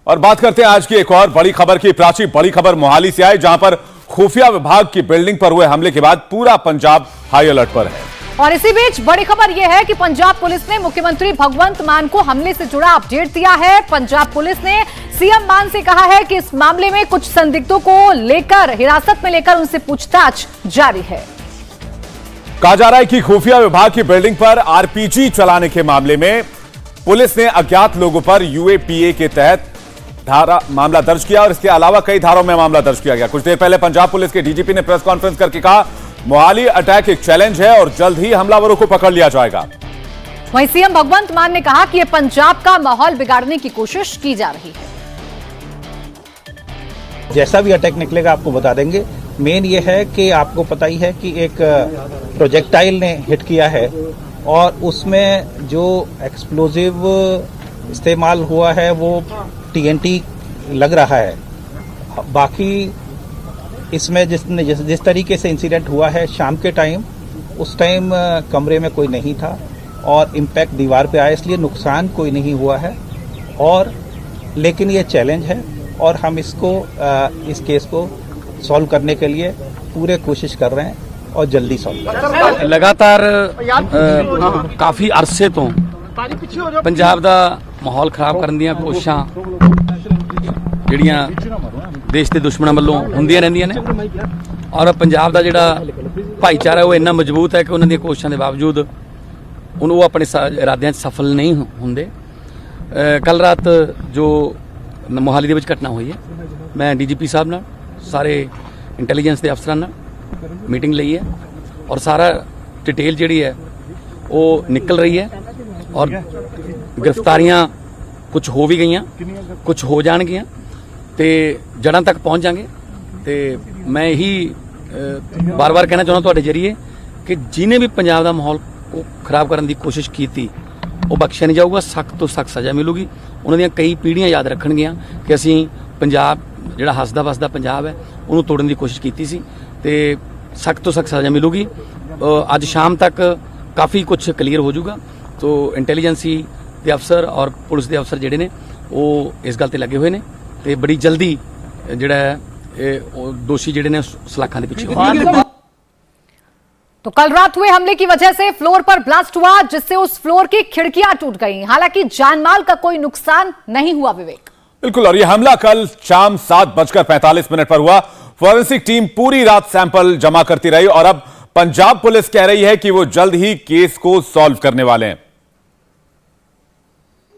और बात करते हैं आज की एक और बड़ी खबर की। प्राची, बड़ी खबर मोहाली से आई, जहां पर खुफिया विभाग की बिल्डिंग पर हुए हमले के बाद पूरा पंजाब हाई अलर्ट पर है। और इसी बीच बड़ी खबर यह है कि पंजाब पुलिस ने मुख्यमंत्री भगवंत मान को हमले से जुड़ा अपडेट दिया है। पंजाब पुलिस ने सीएम मान से कहा है कि इस मामले में कुछ संदिग्धों को लेकर हिरासत में लेकर उनसे पूछताछ जारी है। कहा जा रहा है कि खुफिया विभाग की बिल्डिंग पर आरपीजी चलाने के मामले में पुलिस ने अज्ञात लोगों पर यूएपीए के तहत मामला दर्ज किया और इसके अलावा कई धाराओं में मामला दर्ज किया गया। कुछ देर पहले पंजाब पुलिस के डीजीपी ने प्रेस कॉन्फ्रेंस करके कहा, मोहाली अटैक एक चैलेंज है और जल्द ही हमलावरों को पकड़ लिया जाएगा। वहीं सीएम भगवंत मान ने कहा कि यह पंजाब का माहौल बिगाड़ने की कोशिश की जा रही है। जैसा भी अटैक निकलेगा आपको बता देंगे। मेन ये है कि आपको पता ही है कि एक प्रोजेक्टाइल ने हिट किया है और उसमें जो एक्सप्लोजिव इस्तेमाल हुआ है वो टीएनटी लग रहा है। बाकी इसमें जिस तरीके से इंसिडेंट हुआ है शाम के टाइम, उस टाइम कमरे में कोई नहीं था और इम्पैक्ट दीवार पे आया, इसलिए नुकसान कोई नहीं हुआ है। और लेकिन ये चैलेंज है और हम इस केस को सॉल्व करने के लिए पूरे कोशिश कर रहे हैं और जल्दी सॉल्व करें। लगातार काफी अरसे तो पंजाब दा माहौल खराब करने ਦੀਆਂ ਕੋਸ਼ਿਸ਼ਾਂ ਜਿਹੜੀਆਂ ਦੇਸ਼ ਦੇ ਦੁਸ਼ਮਣਾਂ ਵੱਲੋਂ ਹੁੰਦੀਆਂ ਰਹਿੰਦੀਆਂ ਨੇ ਔਰ ਪੰਜਾਬ ਦਾ ਜਿਹੜਾ ਭਾਈਚਾਰਾ ਉਹ ਇੰਨਾ ਮਜ਼ਬੂਤ ਹੈ ਕਿ ਉਹਨਾਂ ਦੀਆਂ ਕੋਸ਼ਿਸ਼ਾਂ ਦੇ ਬਾਵਜੂਦ ਉਹ ਆਪਣੇ ਇਰਾਦਿਆਂ 'ਚ ਸਫਲ ਨਹੀਂ ਹੁੰਦੇ। ਕੱਲ ਰਾਤ ਜੋ ਮੋਹਾਲੀ ਦੇ ਵਿੱਚ ਘਟਨਾ ਹੋਈ ਹੈ, ਮੈਂ ਡੀਜੀਪੀ ਸਾਹਿਬ ਨਾਲ ਸਾਰੇ ਇੰਟੈਲੀਜੈਂਸ ਦੇ ਅਫਸਰਾਂ ਨਾਲ ਮੀਟਿੰਗ ਲਈ ਹੈ ਔਰ ਸਾਰਾ डिटेल ਜਿਹੜੀ ਹੈ ਉਹ ਨਿਕਲ ਰਹੀ ਹੈ और गिरफ्तारियां कुछ हो भी गई, कुछ हो जाएगियां तो जड़ां तक पहुँच जाएंगे। तो मैं यही बार बार कहना चाहना तुहाडे जरिए कि जिन्हें भी पंजाब का माहौल को खराब करने की कोशिश की थी वो बख्शिया नहीं जाऊगा, सख्त तो सख्त सज़ा मिलूगी। उन्होंने कई पीढ़ियां याद रखणगियां कि असीं पंजाब जिहड़ा हसदा वसदा पंजाब है उन्होंने तोड़न की कोशिश की सी, तो सख्त तो सख्त सज़ा मिलूगी। अज शाम तक काफ़ी कुछ क्लीयर हो जाऊगा। तो इंटैलीजेंसी के अफसर और पुलिस के अफसर जिहड़े ने वो इस गल ते लगे हुए ने ते बड़ी जल्दी जिहड़ा दोषी जिहड़े ने सलाखां दे पीछे होणगे। तो कल रात हुए हमले की वजह से फ्लोर पर ब्लास्ट हुआ जिससे उस फ्लोर की खिड़कियां टूट गईं। हालांकि जानमाल का कोई नुकसान नहीं हुआ। विवेक, बिल्कुल। और यह हमला कल शाम 7:45 पर हुआ। फॉरेंसिक टीम पूरी रात सैंपल जमा करती रही और अब पंजाब पुलिस कह रही है कि वो जल्द ही केस को सॉल्व करने वाले हैं।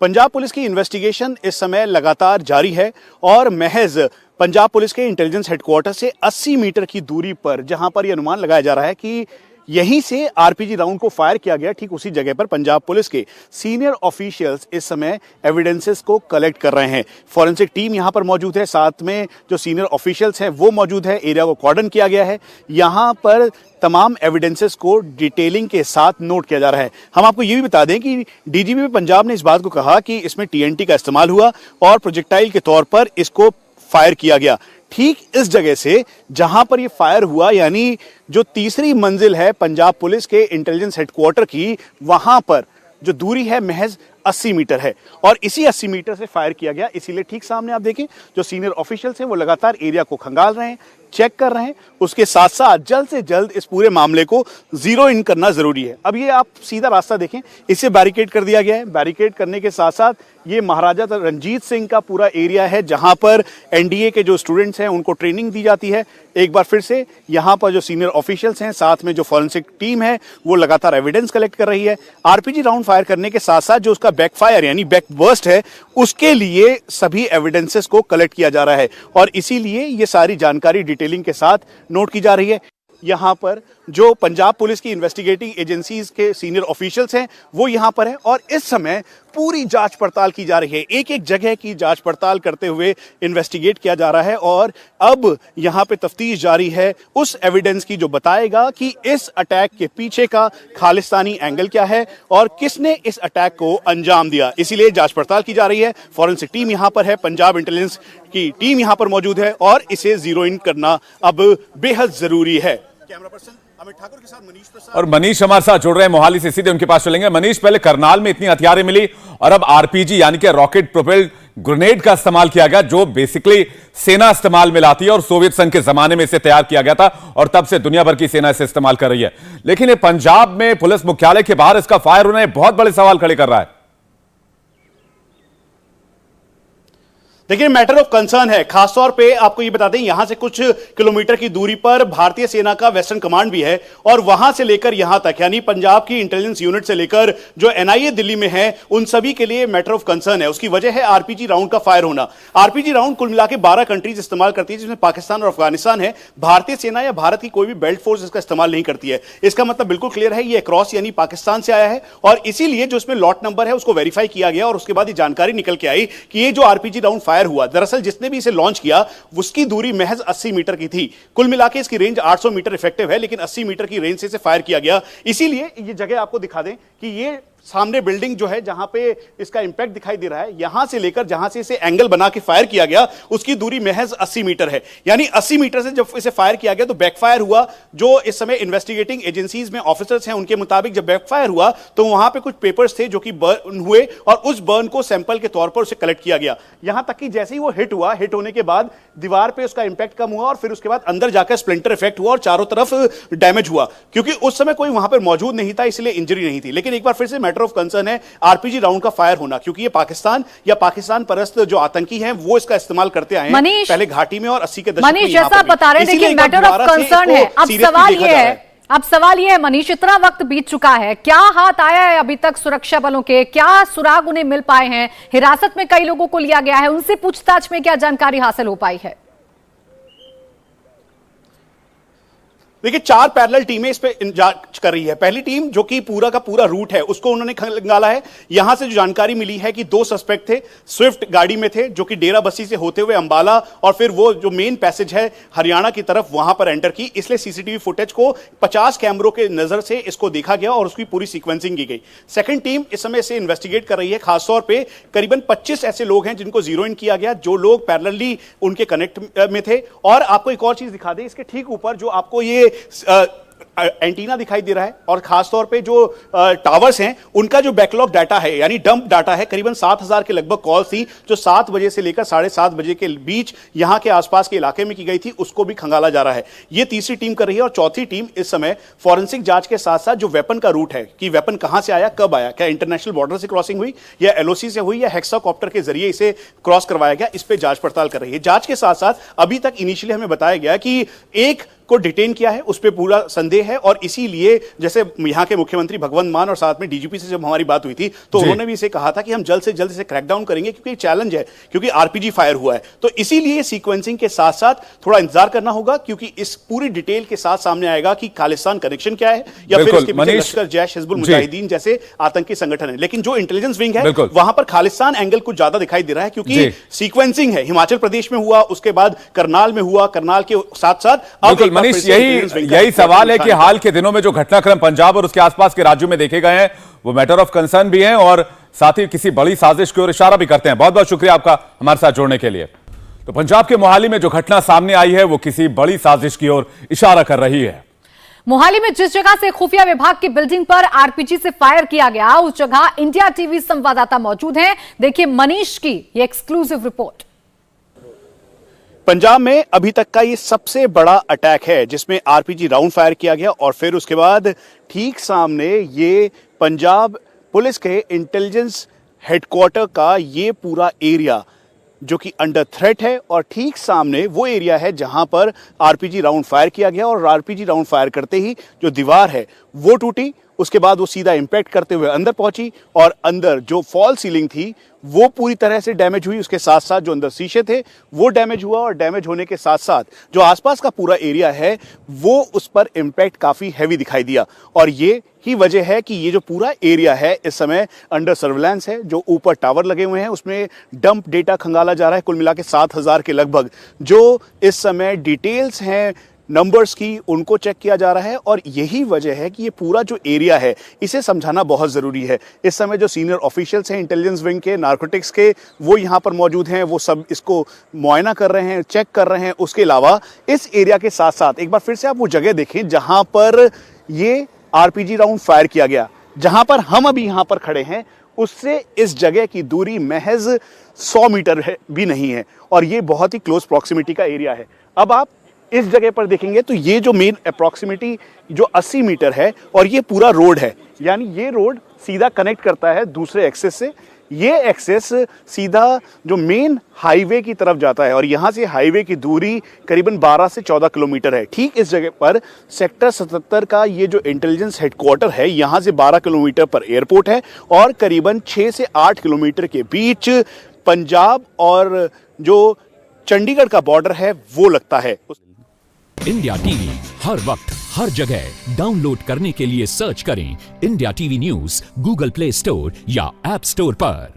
पंजाब पुलिस की इन्वेस्टिगेशन इस समय लगातार जारी है और महज पंजाब पुलिस के इंटेलिजेंस हेडक्वार्टर से 80 मीटर की दूरी पर जहां पर यह अनुमान लगाया जा रहा है कि यहीं से आरपीजी राउंड को फायर किया गया, ठीक उसी जगह पर पंजाब पुलिस के सीनियर ऑफिशियल्स इस समय एविडेंसेस को कलेक्ट कर रहे हैं। फॉरेंसिक टीम यहां पर मौजूद है, साथ में जो सीनियर ऑफिशियल्स हैं वो मौजूद है। एरिया को कॉर्डन किया गया है। यहां पर तमाम एविडेंसेस को डिटेलिंग के साथ नोट किया जा रहा है। हम आपको ये भी बता दें कि डीजीपी पंजाब ने इस बात को कहा कि इसमें टीएनटी का इस्तेमाल हुआ और प्रोजेक्टाइल के तौर पर इसको फायर किया गया ठीक इस जगह से जहां पर यह फायर हुआ, यानी जो तीसरी मंजिल है पंजाब पुलिस के इंटेलिजेंस हेडक्वार्टर की, वहां पर जो दूरी है महज 80 मीटर है और इसी 80 मीटर से फायर किया गया। इसीलिए ठीक सामने आप देखें जो सीनियर ऑफिशियल्स हैं वो लगातार एरिया को खंगाल रहे हैं, चेक कर रहे हैं। उसके साथ साथ जल्द से जल्द इस पूरे मामले को जीरो इन करना जरूरी है। अब ये आप सीधा रास्ता देखें, इसे बैरिकेड कर दिया गया है। बैरिकेड करने के साथ साथ ये महाराजा रणजीत सिंह का पूरा एरिया है जहां पर एनडीए के जो स्टूडेंट्स हैं उनको ट्रेनिंग दी जाती है। एक बार फिर से यहाँ पर जो सीनियर ऑफिशियल्स हैं, साथ में जो फॉरेंसिक टीम है वो लगातार एविडेंस कलेक्ट कर रही है। आरपीजी राउंड फायर करने के साथ साथ जो उसका बैकफायर यानी बैकबर्स्ट है उसके लिए सभी एविडेंसेस को कलेक्ट किया जा रहा है और इसीलिए ये सारी जानकारी डिटेलिंग के साथ नोट की जा रही है। यहाँ पर जो पंजाब पुलिस की इन्वेस्टिगेटिंग एजेंसीज के सीनियर ऑफिशियल्स हैं वो यहाँ पर है और इस समय पूरी जांच पड़ताल की जा रही है। एक एक जगह की जांच पड़ताल करते हुए इन्वेस्टिगेट किया जा रहा है और अब यहाँ पे तफ्तीश जारी है उस एविडेंस की जो बताएगा कि इस अटैक के पीछे का खालिस्तानी एंगल क्या है और किसने इस अटैक को अंजाम दिया। इसीलिए जांच पड़ताल की जा रही है। फॉरेंसिक टीम यहाँ पर है, पंजाब इंटेलिजेंस की टीम यहाँ पर मौजूद है और इसे जीरो इन करना अब बेहद जरूरी है। कैमरा पर्सन अमित ठाकुर के साथ मनीष प्रसाद। और मनीष हमारे साथ जुड़ रहे हैं मोहाली से, सीधे उनके पास चलेंगे। मनीष, पहले करनाल में इतनी हथियारें मिली और अब आरपीजी यानी कि रॉकेट प्रोपेल्ड ग्रेनेड का इस्तेमाल किया गया, जो बेसिकली सेना इस्तेमाल में लाती है और सोवियत संघ के जमाने में इसे तैयार किया गया था और तब से दुनिया भर की सेना इसे इस्तेमाल कर रही है। लेकिन ये पंजाब में पुलिस मुख्यालय के बाहर इसका फायर होना बहुत बड़े सवाल खड़े कर रहा है। देखिए, मैटर ऑफ कंसर्न है। खासतौर पे आपको ये बता दें, यहां से कुछ किलोमीटर की दूरी पर भारतीय सेना का वेस्टर्न कमांड भी है और वहां से लेकर यहां तक, यानी पंजाब की इंटेलिजेंस यूनिट से लेकर जो एनआईए दिल्ली में है, उन सभी के लिए मैटर ऑफ कंसर्न है। उसकी वजह है आरपीजी राउंड का फायर होना। आरपीजी राउंड कुल मिला के 12 कंट्रीज इस्तेमाल करती है, जिसमें पाकिस्तान और अफगानिस्तान है। भारतीय सेना या भारत की कोई भी बेल्ट फोर्स इसका इस्तेमाल नहीं करती है। इसका मतलब बिल्कुल क्लियर है, ये क्रॉस यानी पाकिस्तान से आया है और इसीलिए जो इसमें लॉट नंबर है उसको वेरीफाई किया गया और उसके बाद ये जानकारी निकल के आई कि ये जो आरपीजी राउंड फायर हुआ, दरअसल जिसने भी इसे लॉन्च किया उसकी दूरी महज 80 मीटर की थी। कुल मिला के इसकी रेंज 800 मीटर इफेक्टिव है, लेकिन 80 मीटर की रेंज से इसे फायर किया गया। इसीलिए ये जगह आपको दिखा दें कि ये सामने बिल्डिंग जो है जहां पे इसका इंपैक्ट दिखाई दे रहा है, यहां से लेकर जहां से इसे एंगल बना के फायर किया गया उसकी दूरी महज 80 मीटर है। यानी 80 मीटर से जब इसे फायर किया गया तो बैकफायर हुआ। जो इस समय इन्वेस्टिगेटिंग एजेंसीज में ऑफिसर्स हैं उनके मुताबिक जब बैकफायर हुआ तो वहां पे कुछ पेपर्स थे जो कि बर्न हुए और उस बर्न को सैंपल के तौर पर उसे कलेक्ट किया गया। यहां तक कि जैसे ही वो हिट हुआ, हिट होने के बाद दीवार पे उसका इंपैक्ट कम हुआ और फिर उसके बाद अंदर जाकर स्प्लिंटर इफेक्ट हुआ और चारों तरफ डैमेज हुआ। क्योंकि उस समय कोई वहां पर मौजूद नहीं था इसलिए इंजरी नहीं थी। लेकिन एक बार फिर से मैटर ऑफ कंसर्न है आरपीजी राउंड का फायर होना, क्योंकि ये पाकिस्तान या पाकिस्तान परस्त जो आतंकी हैं वो इसका इस्तेमाल करते आए हैं पहले घाटी में और 80 के दशक में। मनीष, जैसा आप बता रहे हैं, देखिए मैटर ऑफ कंसर्न है। अब सवाल ये है मनीष, इतना वक्त बीत चुका है, क्या हाथ आया है अभी तक सुरक्षा बलों के? क्या सुराग उन्हें मिल पाए हैं? हिरासत में कई लोगों को लिया गया है, उनसे पूछताछ में क्या जानकारी हासिल हो पाई है? देखिए, 4 पैरेलल टीमें इस पे जांच कर रही है। पहली टीम जो कि पूरा का पूरा रूट है उसको उन्होंने खंगाला है। यहां से जो जानकारी मिली है कि 2 सस्पेक्ट थे, स्विफ्ट गाड़ी में थे जो कि डेरा बस्सी से होते हुए अंबाला और फिर वो जो मेन पैसेज है हरियाणा की तरफ वहां पर एंटर की। इसलिए सीसीटीवी फुटेज को 50 कैमरों के नजर से इसको देखा गया और उसकी पूरी सीक्वेंसिंग की गई। सेकंड टीम इस समय से इन्वेस्टिगेट कर रही है। खासतौर पर करीबन 25 ऐसे लोग हैं जिनको जीरो इन किया गया, जो लोग पैरेलली उनके कनेक्ट में थे। और आपको एक और चीज दिखा दें, इसके ठीक ऊपर जो आपको ये एंटीना दिखाई दे रहा है और खासतौर पे जो टावर्स हैं उनका जो बैकलॉग डाटा है यानी डंप डाटा है, करीबन 7000 के लगभग कॉल थी जो 7 बजे से लेकर 7:30 बजे के बीच यहां के आसपास के इलाके में की गई थी, उसको भी खंगाला जा रहा है। यह तीसरी टीम कर रही है और चौथी टीम इस समय फॉरेंसिक जांच के साथ साथ जो वेपन का रूट है कि वेपन कहां से आया, कब आया, क्या इंटरनेशनल बॉर्डर से क्रॉसिंग हुई या एलओसी से हुई या हेक्साकॉप्टर के जरिए इसे क्रॉस करवाया गया, इस पर जांच पड़ताल कर रही है। जांच के साथ साथ अभी तक इनिशियली हमें बताया गया कि एक को डिटेन किया है, उस पर पूरा संदेह है और इसीलिए जैसे यहां के मुख्यमंत्री भगवंत मान और साथ में डीजीपी से जब हमारी बात हुई थी तो उन्होंने भी इसे कहा था कि हम जल्द से जल्द इसे क्रैकडाउन करेंगे क्योंकि चैलेंज है, क्योंकि आरपीजी फायर हुआ है। तो इसीलिए सीक्वेंसिंग के साथ साथ थोड़ा इंतजार करना होगा क्योंकि इस पूरी डिटेल के साथ सामने आएगा कि खालिस्तान कनेक्शन क्या है या फिर इसके पीछे लश्कर जैश हिजबुल मुजाहिदीन जैसे आतंकी संगठन है। लेकिन जो इंटेलिजेंस विंग है वहां पर खालिस्तान एंगल कुछ ज्यादा दिखाई दे रहा है क्योंकि सीक्वेंसिंग है, हिमाचल प्रदेश में हुआ, उसके बाद करनाल में हुआ, करनाल के साथ साथ यही सवाल है कि हाल के दिनों में जो घटनाक्रम पंजाब और उसके आसपास के राज्यों में देखे गए हैं वो मैटर ऑफ कंसर्न भी हैं और साथ ही किसी बड़ी साजिश की ओर इशारा भी करते हैं। बहुत बहुत शुक्रिया आपका हमारे साथ जुड़ने के लिए। तो पंजाब के मोहाली में जो घटना सामने आई है वो किसी बड़ी साजिश की ओर इशारा कर रही है। मोहाली में जिस जगह से खुफिया विभाग की बिल्डिंग पर आरपीजी से फायर किया गया उस जगह इंडिया टीवी संवाददाता मौजूद हैं। देखिए मनीष की ये एक्सक्लूसिव रिपोर्ट। पंजाब में अभी तक का ये सबसे बड़ा अटैक है जिसमें आरपीजी राउंड फायर किया गया और फिर उसके बाद ठीक सामने ये पंजाब पुलिस के इंटेलिजेंस हेडक्वार्टर का ये पूरा एरिया जो कि अंडर थ्रेट है और ठीक सामने वो एरिया है जहां पर आरपीजी राउंड फायर किया गया और आरपीजी राउंड फायर करते ही जो दीवार है वो टूटी, उसके बाद वो सीधा इंपैक्ट करते हुए अंदर पहुंची और अंदर जो फॉल सीलिंग थी वो पूरी तरह से डैमेज हुई। उसके साथ साथ जो अंदर शीशे थे वो डैमेज हुआ और डैमेज होने के साथ साथ जो आसपास का पूरा एरिया है वो उस पर इंपैक्ट काफी हैवी दिखाई दिया और ये ही वजह है कि ये जो पूरा एरिया है इस समय अंडर सर्विलांस है। जो ऊपर टावर लगे हुए हैं उसमें डंप डेटा खंगाला जा रहा है, कुल मिला के 7000 के लगभग जो इस समय डिटेल्स हैं नंबर्स की उनको चेक किया जा रहा है और यही वजह है कि ये पूरा जो एरिया है इसे समझाना बहुत ज़रूरी है। इस समय जो सीनियर ऑफिशियल्स हैं इंटेलिजेंस विंग के, नारकोटिक्स के, वो यहाँ पर मौजूद हैं, वो सब इसको मुआयना कर रहे हैं, चेक कर रहे हैं। उसके अलावा इस एरिया के साथ साथ एक बार फिर से आप वो जगह देखें जहाँ पर ये आरपीजी राउंड फायर किया गया, जहाँ पर हम अभी यहाँ पर खड़े हैं उससे इस जगह की दूरी महज 100 मीटर भी नहीं है और ये बहुत ही क्लोज प्रॉक्सिमिटी का एरिया है। अब आप इस जगह पर देखेंगे तो ये जो मेन अप्रॉक्सिमिटी जो 80 मीटर है और ये पूरा रोड है, यानी ये रोड सीधा कनेक्ट करता है दूसरे एक्सेस से। ये एक्सेस सीधा जो मेन हाईवे की तरफ जाता है और यहाँ से हाईवे की दूरी करीबन 12 से 14 किलोमीटर है। ठीक इस जगह पर सेक्टर 77 का ये जो इंटेलिजेंस हेडक्वार्टर है, यहाँ से 12 किलोमीटर पर एयरपोर्ट है और करीबन 6 से 8 किलोमीटर के बीच पंजाब और जो चंडीगढ़ का बॉर्डर है वो लगता है। इंडिया टीवी हर वक्त हर जगह डाउनलोड करने के लिए सर्च करें India TV news Google play store या ऐप स्टोर पर।